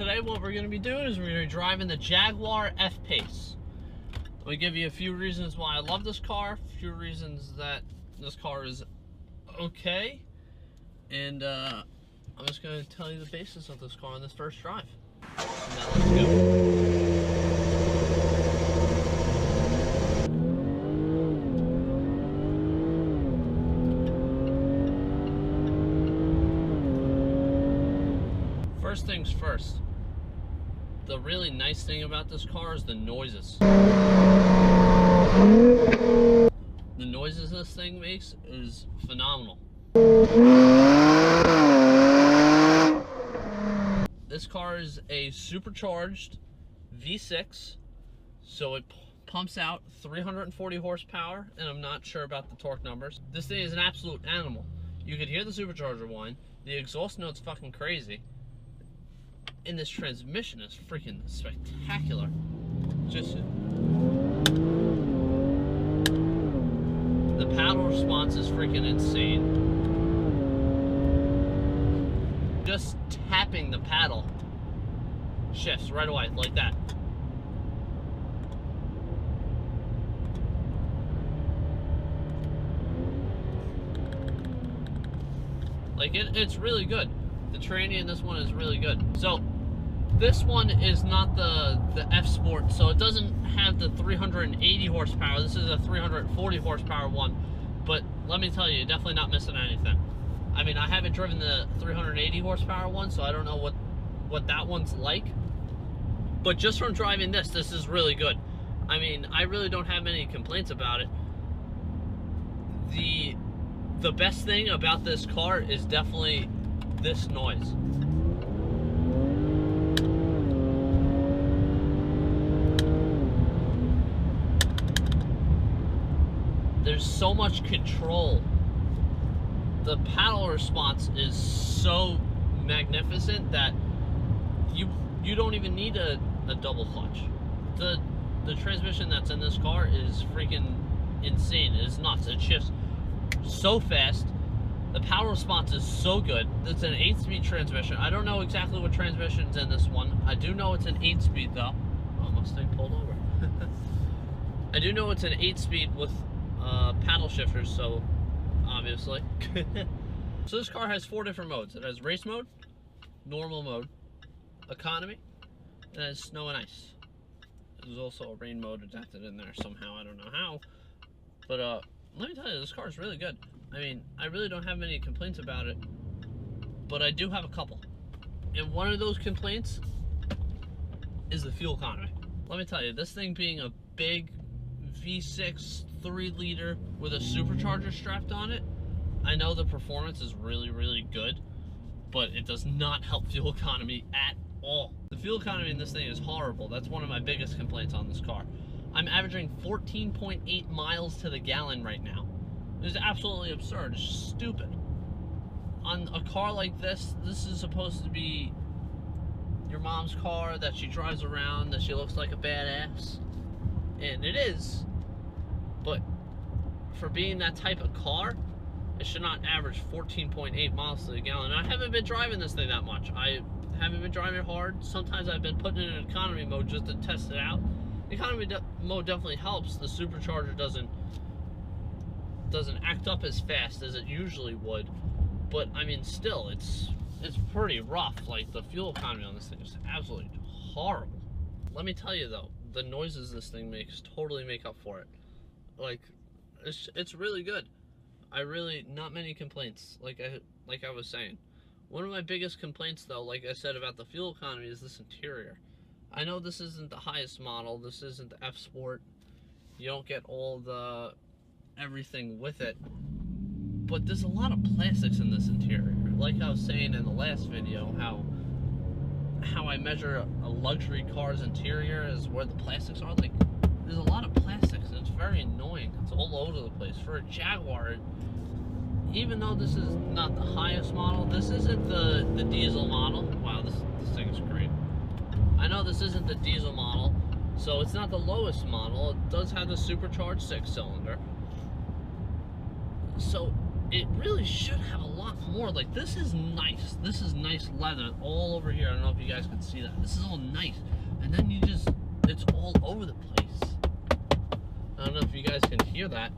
today what we're going to be doing is we're going to be driving the Jaguar F-Pace. I'll give you a few reasons why I love this car, a few reasons that this car is okay, and I'm just going to tell you the basis of this car on this first drive. Now let's go. First things first, the really nice thing about this car is the noises. The noises this thing makes is phenomenal. This car is a supercharged V6, so it pumps out 340 horsepower, and I'm not sure about the torque numbers. This thing is an absolute animal. You could hear the supercharger whine. The exhaust note's fucking crazy. And this transmission is freaking spectacular. Just the paddle response is freaking insane. Just tapping the paddle shifts right away like that. Like it's really good. The tranny in this one is really good. So this one is not the F Sport, so it doesn't have the 380 horsepower. This is a 340 horsepower one, but let me tell you, you're definitely not missing anything. I mean, I haven't driven the 380 horsepower one, so I don't know what that one's like, but just from driving this is really good. I mean, I really don't have any complaints about it. The best thing about this car is definitely this noise. There's so much control. The paddle response is so magnificent that you don't even need a double clutch. The transmission that's in this car is freaking insane. It is nuts. It shifts so fast. The power response is so good. It's an 8-speed transmission. I don't know exactly what transmission's in this one. I do know it's an 8-speed though. Oh, Mustang pulled over. I do know it's an 8-speed with paddle shifters, so obviously. So this car has 4 different modes. It has race mode, normal mode, economy, and it has snow and ice. There's also a rain mode adapted in there somehow. I don't know how. But let me tell you, this car is really good. I mean, I really don't have many complaints about it, but I do have a couple. And one of those complaints is the fuel economy. Let me tell you, this thing being a big V6 3-liter with a supercharger strapped on it, I know the performance is really, really good, but it does not help fuel economy at all. The fuel economy in this thing is horrible. That's one of my biggest complaints on this car. I'm averaging 14.8 miles to the gallon right now. It's absolutely absurd. It's stupid. On a car like this is supposed to be your mom's car that she drives around, that she looks like a badass. And it is. But for being that type of car, it should not average 14.8 miles to the gallon. And I haven't been driving this thing that much. I haven't been driving it hard. Sometimes I've been putting it in economy mode just to test it out. The economy mode definitely helps. The supercharger doesn't act up as fast as it usually would, but I mean, still, it's pretty rough. Like, the fuel economy on this thing is absolutely horrible. Let me tell you though, the noises this thing makes totally make up for it. Like, it's really good. Not many complaints. Like I was saying, one of my biggest complaints though, like I said about the fuel economy, is this interior. I know this isn't the highest model. This isn't the F Sport. You don't get all the everything with it, but there's a lot of plastics in this interior. Like I was saying in the last video, how I measure a luxury car's interior is where the plastics are. Like, there's a lot of plastics, and it's very annoying. It's all over the place. For a Jaguar, even though this is not the highest model, this isn't the diesel model. Wow, this thing is great. I know this isn't the diesel model, so it's not the lowest model. It does have the supercharged 6-cylinder. So it really should have a lot more. Like, this is nice. This is nice leather all over here. I don't know if you guys can see that. This is all nice. And then it's all over the place. I don't know if you guys can hear that.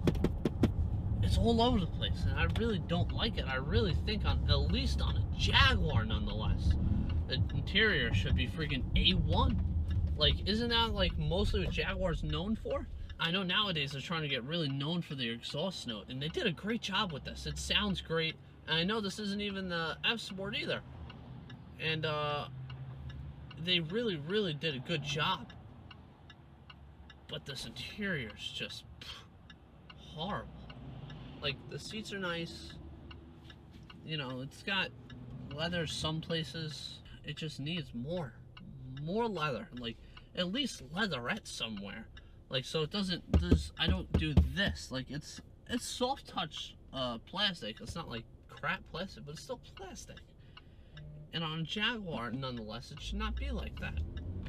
It's all over the place, and I really don't like it. I really think at least on a Jaguar, nonetheless, the interior should be freaking A1. Like, isn't that like mostly what Jaguar's known for? I know nowadays they're trying to get really known for their exhaust note, and they did a great job with this. It sounds great, and I know this isn't even the F-Sport either. And they really, really did a good job. But this interior is just horrible. Like, the seats are nice. You know, it's got leather some places. It just needs more leather. Like, at least leatherette somewhere. Like, so it doesn't, I don't do this. Like, it's soft touch plastic. It's not like crap plastic, but it's still plastic. And on a Jaguar, nonetheless, it should not be like that.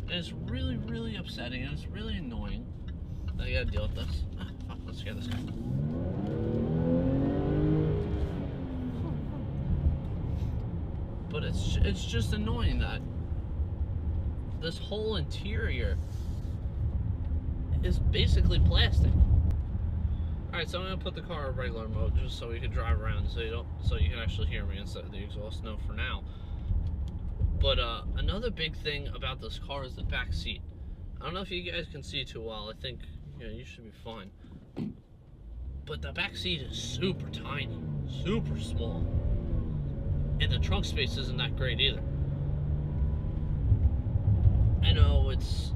And it's really, really upsetting, and it's really annoying. I gotta deal with this. Ah, fuck, let's scare this guy. But it's just annoying that this whole interior is basically plastic. Alright, so I'm gonna put the car in regular mode just so we can drive around, so you can actually hear me instead of the exhaust note for now. But another big thing about this car is the back seat. I don't know if you guys can see too well. I think, yeah, you should be fine. But the back seat is super tiny, super small. And the trunk space isn't that great either. I know it's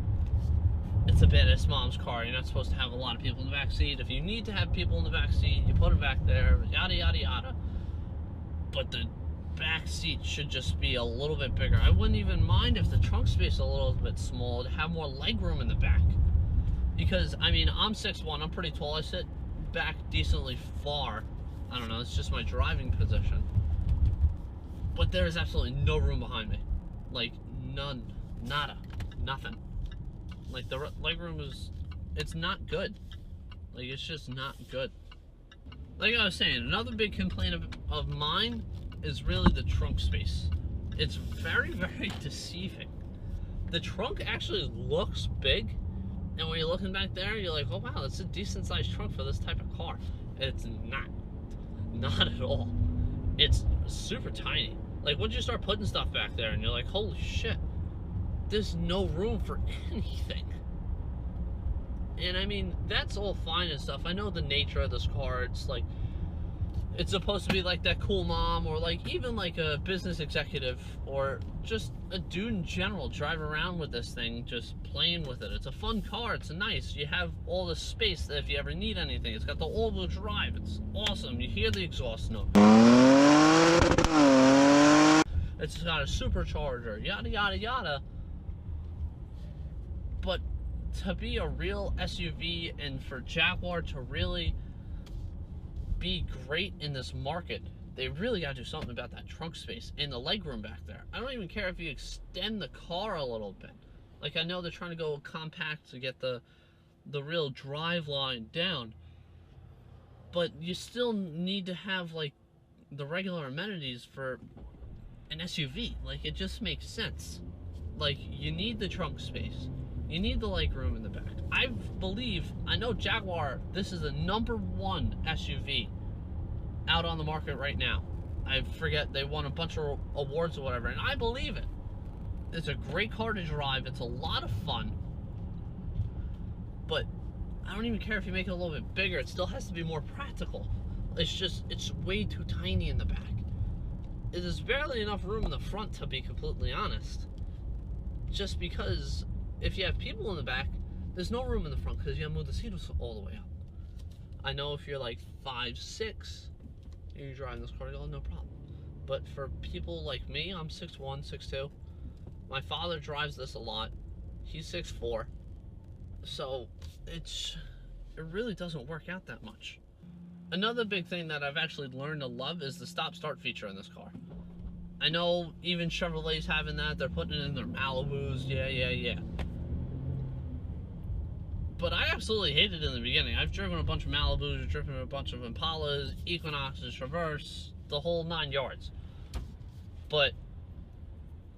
a badass mom's car. You're not supposed to have a lot of people in the back seat. If you need to have people in the back seat, you put them back there, yada, yada, yada. But the back seat should just be a little bit bigger. I wouldn't even mind if the trunk space is a little bit small to have more leg room in the back. Because, I mean, I'm 6'1", I'm pretty tall. I sit back decently far. I don't know, it's just my driving position. But there is absolutely no room behind me. Like, none. Nada. Nothing. Like, the legroom is, it's not good. Like, it's just not good. Like I was saying, another big complaint of mine is really the trunk space. It's very, very deceiving. The trunk actually looks big, and when you're looking back there, you're like, oh wow, that's a decent sized trunk for this type of car. It's not. Not at all. It's super tiny. Like, once you start putting stuff back there, and you're like, holy shit, there's no room for anything. And I mean, that's all fine and stuff. I know the nature of this car. It's like, it's supposed to be like that cool mom, or like even like a business executive, or just a dude in general drive around with this thing, just playing with it. It's a fun car. It's nice. You have all the space that if you ever need anything. It's got the all-wheel drive. It's awesome. You hear the exhaust note. It's got a supercharger, yada, yada, yada. But to be a real SUV and for Jaguar to really be great in this market, they really got to do something about that trunk space and the legroom back there. I don't even care if you extend the car a little bit. Like, I know they're trying to go compact to get the real drive line down, but you still need to have like the regular amenities for an SUV. Like, it just makes sense. Like, you need the trunk space. You need the leg room in the back. I know Jaguar, this is the #1 SUV out on the market right now. I forget, they won a bunch of awards or whatever, and I believe it. It's a great car to drive. It's a lot of fun. But I don't even care if you make it a little bit bigger. It still has to be more practical. It's way too tiny in the back. There's barely enough room in the front, to be completely honest. Just because if you have people in the back, there's no room in the front because you have to move the seats all the way up. I know if you're like 5'6", and you're driving this car, you'll have no problem. But for people like me, I'm 6'1", 6'2". My father drives this a lot. He's 6'4". So it really doesn't work out that much. Another big thing that I've actually learned to love is the stop-start feature in this car. I know even Chevrolet's having that. They're putting it in their Malibus. Yeah. But I absolutely hated it in the beginning. I've driven a bunch of Malibus, I've driven a bunch of Impalas, Equinoxes, Traverse, the whole 9 yards. But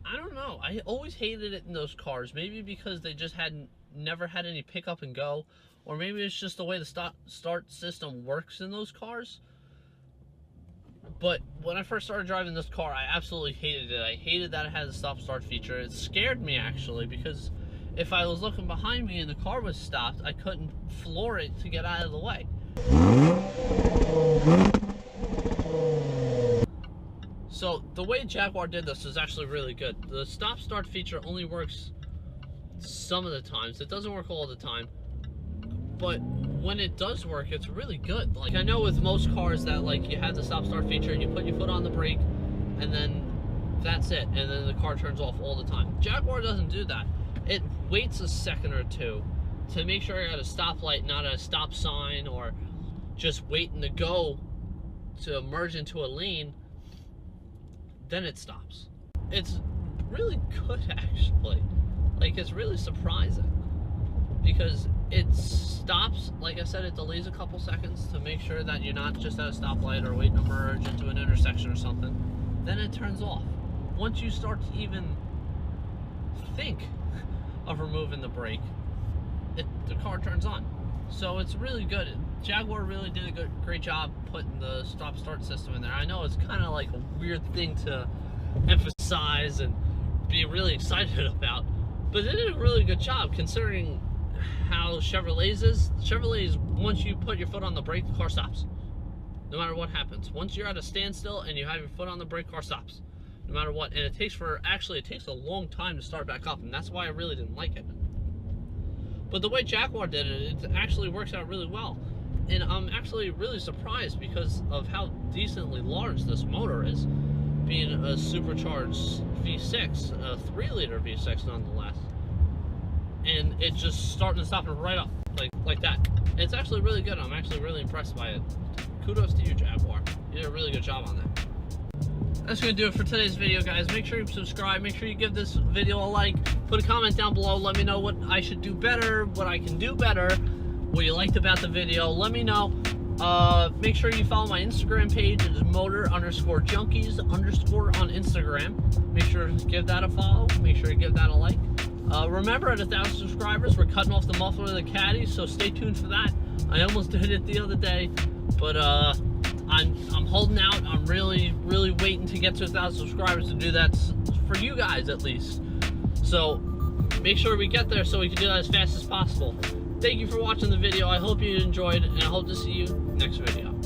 I don't know. I always hated it in those cars. Maybe because they just never had any pickup and go, or maybe it's just the way the start system works in those cars. But when I first started driving this car, I absolutely hated it. I hated that it had a stop-start feature. It scared me, actually, because if I was looking behind me and the car was stopped, I couldn't floor it to get out of the way. So the way Jaguar did this is actually really good. The stop-start feature only works some of the times. It doesn't work all the time. But when it does work, it's really good. Like, I know with most cars that, like, you have the stop-start feature, you put your foot on the brake, and then that's it. And then the car turns off all the time. Jaguar doesn't do that. It waits a second or two to make sure you're at a stoplight, not at a stop sign, or just waiting to go to merge into a lane. Then it stops. It's really good, actually. Like, it's really surprising because it stops. Like I said, it delays a couple seconds to make sure that you're not just at a stoplight or waiting to merge into an intersection or something. Then it turns off. Once you start to even think of removing the brake, the car turns on. So it's really good. Jaguar really did a great job putting the stop-start system in there. I know it's kind of like a weird thing to emphasize and be really excited about, but they did a really good job considering how Chevrolet's is. Chevrolet's, once you put your foot on the brake, the car stops. No matter what happens. Once you're at a standstill and you have your foot on the brake, car stops. No matter what. And it takes a long time to start back up, and that's why I really didn't like it. But the way Jaguar did it, it actually works out really well. And I'm actually really surprised because of how decently large this motor is, being a supercharged V6, a 3-liter V6 nonetheless. And it just starting and stopping right up, like that. It's actually really good. I'm actually really impressed by it. Kudos to you, Jaguar. You did a really good job on that. That's going to do it for today's video, guys. Make sure you subscribe. Make sure you give this video a like. Put a comment down below. Let me know what I should do better, what I can do better, what you liked about the video. Let me know. Make sure you follow my Instagram page. It's motor_junkies_ on Instagram. Make sure to give that a follow. Make sure to give that a like. Remember, at 1,000 subscribers, we're cutting off the muffler of the caddy, so stay tuned for that. I almost did it the other day, but I'm holding out. I'm really waiting to get to 1,000 subscribers to do that for you guys, at least. So make sure we get there so we can do that as fast as possible. Thank you for watching the video. I hope you enjoyed, and I hope to see you next video.